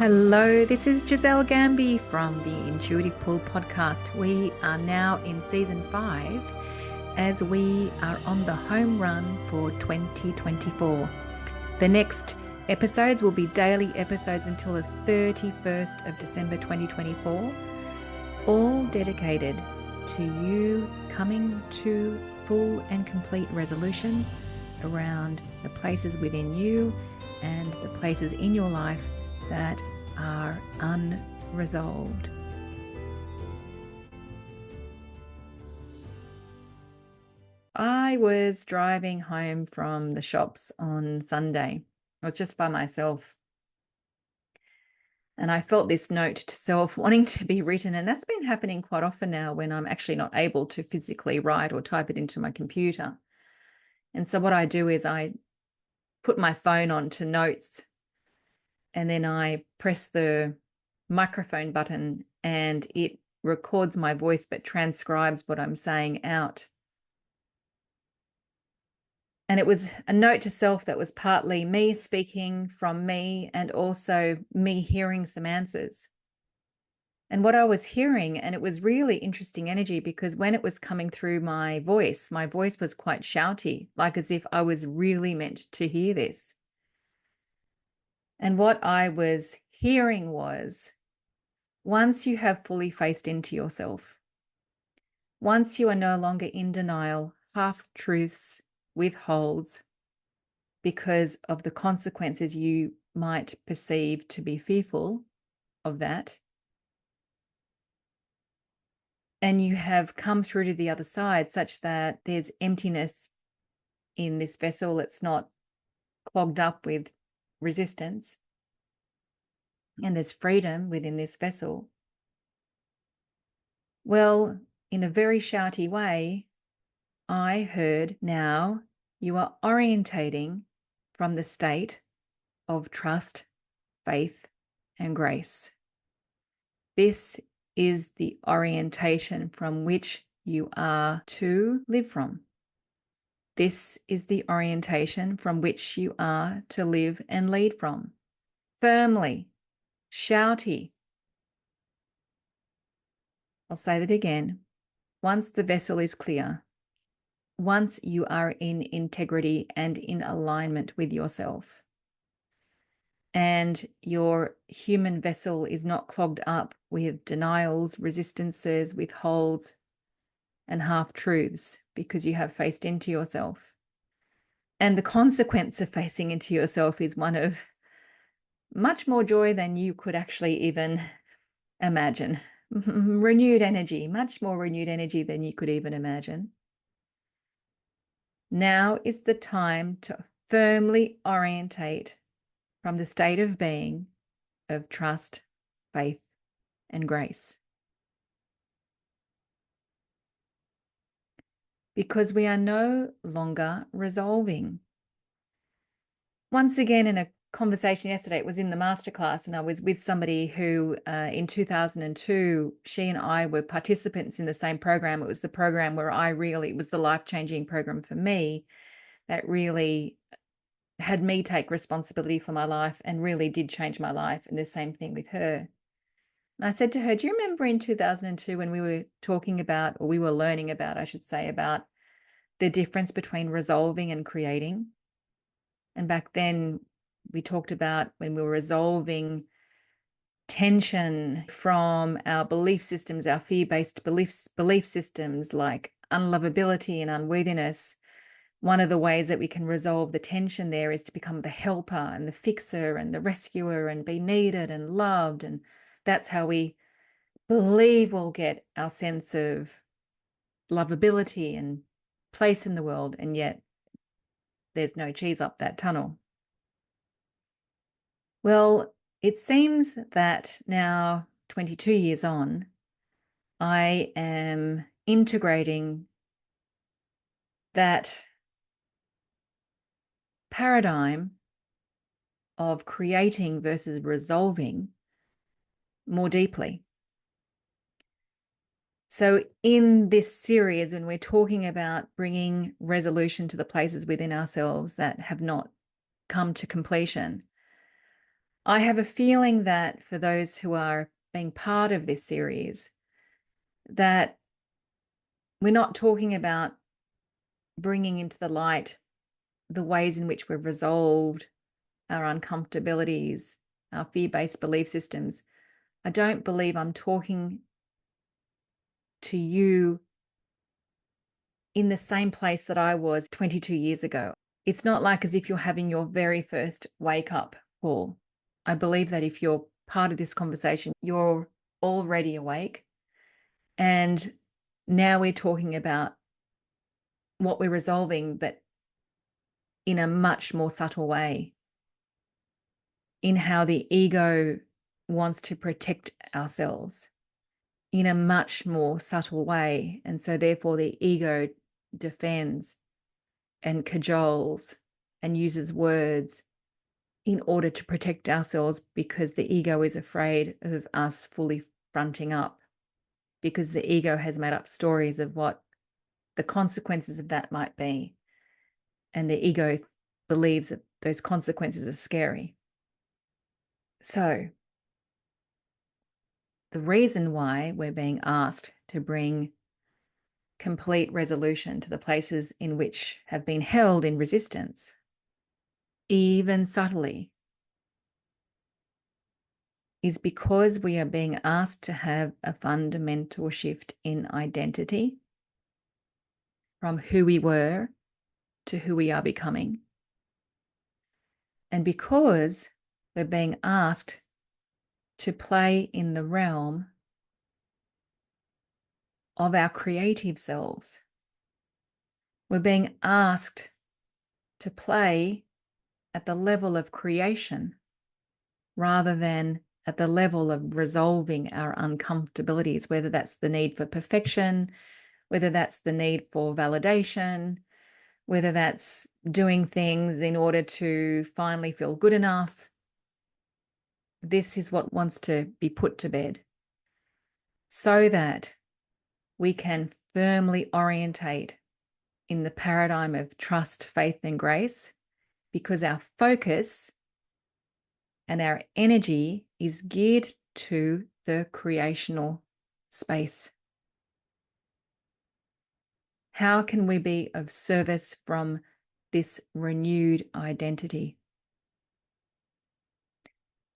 Hello, this is Giselle Gamby from the Intuitive Pull podcast. We are now in season 5 as we are on the home run for 2024. The next episodes will be daily episodes until the 31st of December 2024, all dedicated to you coming to full and complete resolution around the places within you and the places in your life that are unresolved. I was driving home from the shops on Sunday. I was just by myself. And I felt this note to self wanting to be written. And that's been happening quite often now when I'm actually not able to physically write or type it into my computer. And so what I do is I put my phone on to notes, and then I press the microphone button and it records my voice but transcribes what I'm saying out. And it was a note to self that was partly me speaking from me and also me hearing some answers. And what I was hearing, and it was really interesting energy because when it was coming through my voice was quite shouty, like as if I was really meant to hear this. And what I was hearing was, once you have fully faced into yourself, once you are no longer in denial, half-truths, withholds, because of the consequences you might perceive to be fearful of that, and you have come through to the other side such that there's emptiness in this vessel, it's not clogged up with resistance, and there's freedom within this vessel. Well, in a very shouty way, I heard, now you are orientating from the state of trust, faith, and grace. This is the orientation from which you are to live from. This is the orientation from which you are to live and lead from. Firmly, shouty. I'll say that again. Once the vessel is clear, once you are in integrity and in alignment with yourself, and your human vessel is not clogged up with denials, resistances, withholds, and half-truths because you have faced into yourself. And the consequence of facing into yourself is one of much more joy than you could actually even imagine. Renewed energy, much more renewed energy than you could even imagine. Now is the time to firmly orientate from the state of being of trust, faith, and grace. Because we are no longer resolving. Once again, in a conversation yesterday, it was in the masterclass, and I was with somebody who in 2002, she and I were participants in the same program. It was the program where it was the life-changing program for me that really had me take responsibility for my life and really did change my life. And the same thing with her. And I said to her, do you remember in 2002 when we were talking about, or we were learning about, I should say, about the difference between resolving and creating? And back then we talked about when we were resolving tension from our belief systems, our fear-based belief systems like unlovability and unworthiness. One of the ways that we can resolve the tension there is to become the helper and the fixer and the rescuer and be needed and loved. And that's how we believe we'll get our sense of lovability and place in the world. And yet there's no cheese up that tunnel. Well, it seems that now, 22 years on, I am integrating that paradigm of creating versus resolving more deeply. So in this series, when we're talking about bringing resolution to the places within ourselves that have not come to completion, I have a feeling that for those who are being part of this series, that we're not talking about bringing into the light the ways in which we've resolved our uncomfortabilities, our fear-based belief systems. I don't believe I'm talking to you in the same place that I was 22 years ago. It's not like as if you're having your very first wake up call. I believe that if you're part of this conversation, you're already awake. And now we're talking about what we're resolving, but in a much more subtle way, in how the ego wants to protect ourselves in a much more subtle way. And so therefore the ego defends and cajoles and uses words in order to protect ourselves, because the ego is afraid of us fully fronting up, because the ego has made up stories of what the consequences of that might be. And the ego believes that those consequences are scary. So the reason why we're being asked to bring complete resolution to the places in which have been held in resistance, even subtly, is because we are being asked to have a fundamental shift in identity from who we were to who we are becoming. And because we're being asked to play in the realm of our creative selves. We're being asked to play at the level of creation rather than at the level of resolving our uncomfortabilities, whether that's the need for perfection, whether that's the need for validation, whether that's doing things in order to finally feel good enough. This is what wants to be put to bed so that we can firmly orientate in the paradigm of trust, faith, and grace, because our focus and our energy is geared to the creational space. How can we be of service from this renewed identity?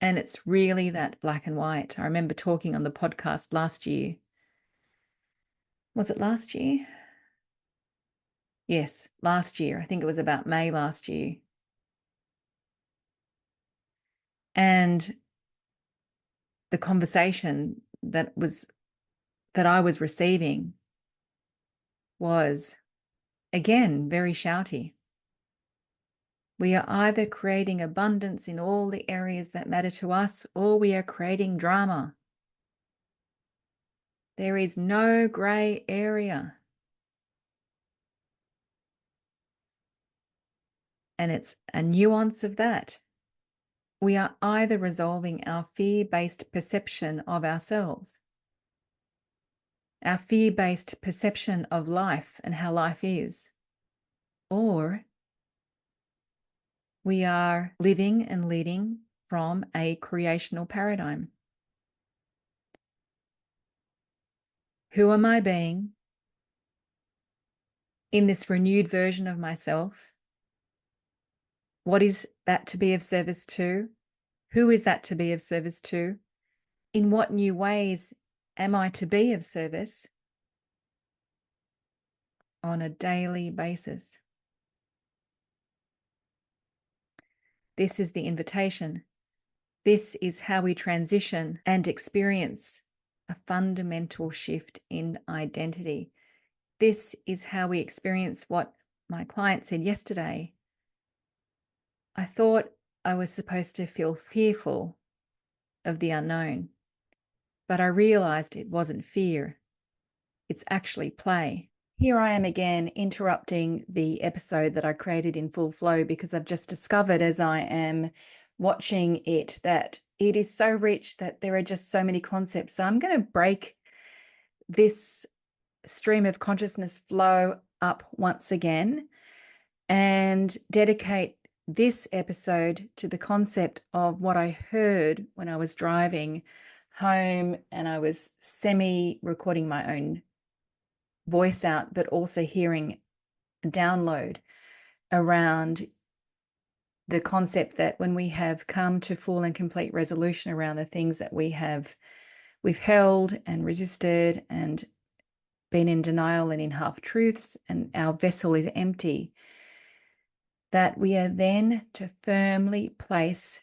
And it's really that black and white. I remember talking on the podcast last year. Was it last year? Yes, last year. I think it was about May last year. And the conversation that I was receiving was, again, very shouty. We are either creating abundance in all the areas that matter to us, or we are creating drama. There is no gray area. And it's a nuance of that. We are either resolving our fear-based perception of ourselves, our fear-based perception of life and how life is, or we are living and leading from a creational paradigm. Who am I being in this renewed version of myself? What is that to be of service to? Who is that to be of service to? In what new ways am I to be of service on a daily basis? This is the invitation. This is how we transition and experience a fundamental shift in identity. This is how we experience what my client said yesterday. I thought I was supposed to feel fearful of the unknown, but I realized it wasn't fear. It's actually play. Here I am again interrupting the episode that I created in Full Flow, because I've just discovered as I am watching it that it is so rich that there are just so many concepts. So I'm going to break this stream of consciousness flow up once again and dedicate this episode to the concept of what I heard when I was driving home and I was semi-recording my own voice out, but also hearing a download around the concept that when we have come to full and complete resolution around the things that we have withheld and resisted and been in denial and in half-truths, and our vessel is empty, that we are then to firmly place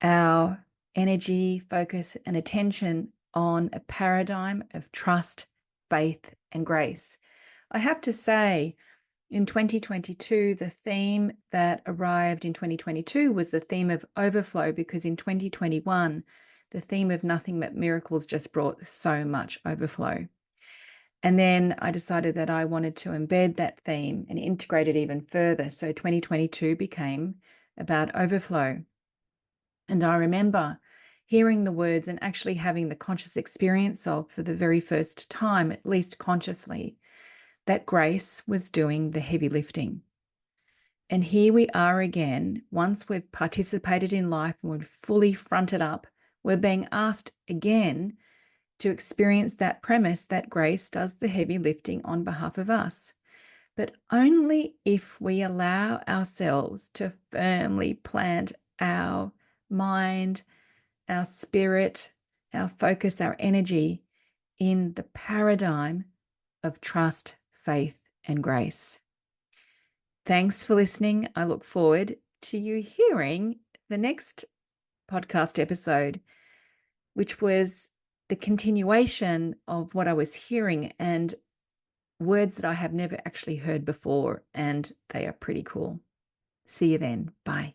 our energy, focus, and attention on a paradigm of trust, faith, and grace. I have to say, in 2022, the theme that arrived in 2022 was the theme of overflow, because in 2021, the theme of nothing but miracles just brought so much overflow. And then I decided that I wanted to embed that theme and integrate it even further. So 2022 became about overflow. And I remember hearing the words and actually having the conscious experience of, for the very first time, at least consciously, that grace was doing the heavy lifting. And here we are again. Once we've participated in life and we've fully fronted up, we're being asked again to experience that premise that grace does the heavy lifting on behalf of us. But only if we allow ourselves to firmly plant our mind, our spirit, our focus, our energy in the paradigm of trust, faith, and grace. Thanks for listening. I look forward to you hearing the next podcast episode, which was the continuation of what I was hearing and words that I have never actually heard before, and they are pretty cool. See you then. Bye.